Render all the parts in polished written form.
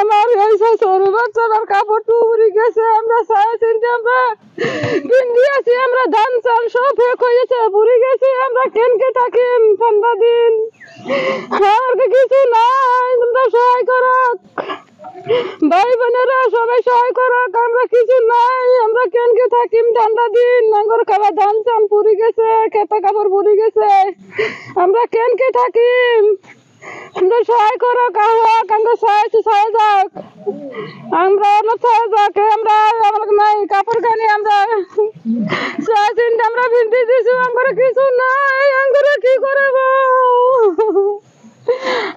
আমার এই শ্বশুর বাচ্চাটার কাপড় টুকরি গেছে, আমরা সাড়ে তিনটে আমরা দিন দিয়েছি, আমরা ধান চাল সব এক হয়েছে, বুড়ি গেছি, আমরা কেনকে থাকি ঠান্ডা দিন, আর কিছু নাই, তোমরা সহায় করো, ভাই বোনেরা সবাই সহায় করো, আমরা কিছু নাই, আমরা কেনকে থাকি ঠান্ডা দিন, নাঙ্গর খাবার ধান চাল পুড়ি গেছে, খেতে কাপড় পুড়ি গেছে, আমরা কেনকে থাকি, আমরা সহায় করো, কাঙ্গা সহায় সহায় যাক, আমরা অলপ সহায় যাক, আমরা আমার নাই কাপড় কানি, আমরা সাড়ে তিনটে আমরা ভিন্দি দিছি, আমার কিছু নাই, আমরা কি করবো,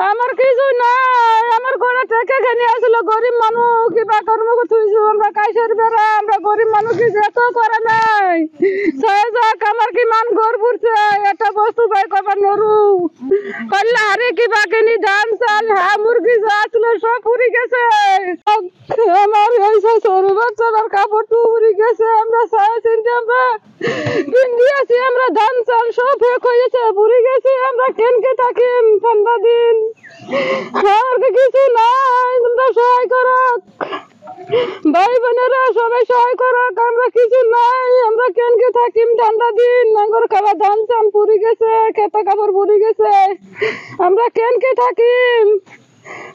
আমার কিছু নাই, আমার ঘরে থেকে খানি আসলো, গরিব মানুষ কিবা কর্ম করতেছি, আমরা কাইসের বেড়া, আমরা গরিব মানুষ কি যেত করে নাই, সহায় যাক, আমার কি মান ঘর পড়ছে, একটা বস্তু বাই করবার নরু করলে আরে কিবা কিনি ধান চাল হ্যাঁ মুরগি যা আসলো সব পুড়ি গেছে, আমার এই শ্বশুর বাচ্চাটার কাপড় টুকরি গেছে, আমরা সাড়ে তিনটে আমরা দিন দিয়েছি, আমরা ধান চাল সব এক হয়েছে, পুড়ি গেছি, আমরা কেনকে থাকি ঠান্ডা দিন, আর কিছু নাই, তোমরা সহায় করো, ভাই বোনেরা সবাই সহায় করো, আমরা কিছু নাই, আমরা কেনকে থাকি ঠান্ডা দিন, নাঙ্গর খাবার ধান চাল পুড়ি গেছে, খেতে কাপড় পুড়ি গেছে, আমরা কেনকে থাকি,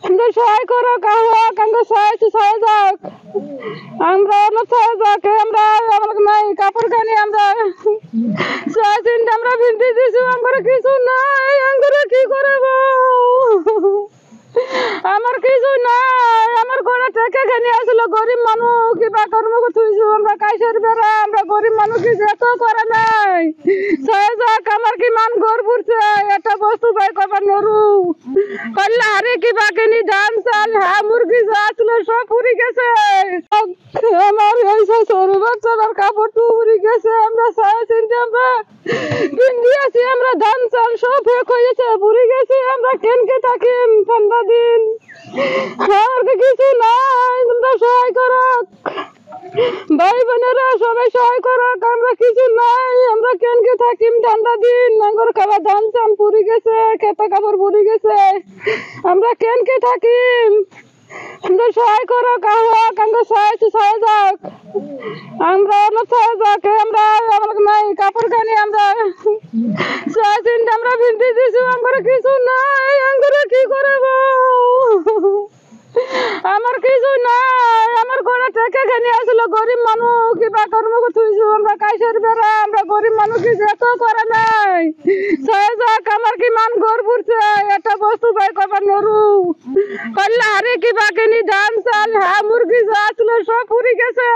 আমরা সহায় করো, কাঙ্গা সহায় সহায় যাক, আমরা অলপ সহায় যাক, আমরা আমার নাই কাপড় কানি, আমরা সাড়ে তিনটে আমরা ভিন্দি দিছি, আমার কিছু নাই, আমরা কি করবো, আমার কিছু নাই, আমার ঘরে থেকে খানি আসলো, গরিব মানুষ কিবা কর্ম করতেছি, আমরা কাইসের বেড়া, আমরা গরিব মানুষ কি যেত করে নাই, সহায় যাক, আমার কি মান ঘর পড়ছে, একটা বস্তু বাই করবার নরু করলে আরে কিবা কিনি ধান চাল হ্যাঁ মুরগি যা আসলো সব পুড়ি গেছে, আমার এই শ্বশুর বাচ্চাটার কাপড় টুকরি গেছে, আমরা সাড়ে তিনটে আমরা দিন দিয়েছি, আমরা ধান চাল সব এক হয়েছে, পুড়ি গেছি, আমরা কেনকে থাকি ঠান্ডা দিন, আর কিছু নাই, তোমরা সহায় করো, ভাই বোনেরা সবাই সহায় করো, আমরা কিছু নাই, আমরা কেনকে থাকি ঠান্ডা দিন, নাঙ্গর খাবার ধান চাল পুড়ি গেছে, খেতে কাপড় পুড়ি গেছে, আমরা কেনকে থাকি, আমরা সহায় করো, কাঙ্গা সহায় সহায় যাক, আমরা অলপ সহায় যাক, আমরা আমার নাই কাপড় কানি, আমরা সাড়ে তিনটে আমরা ভিন্দি দিছি, আমার কিছু নাই, আমরা কি করবো, আমার কিছু নাই, আমার ঘরে থেকে খানি আসলো, গরিব মানুষ কিবা কর্ম করতেছি, আমরা কাইসের বেড়া, আমরা গরিব মানুষ কি যেত করে নাই, সহায় যাক, আমার কি মান ঘর পড়ছে, একটা বস্তু বাই করবার নরু করলে আরে কিবা কিনি ধান চাল হ্যাঁ মুরগি যা আসলো সব পুড়ি গেছে।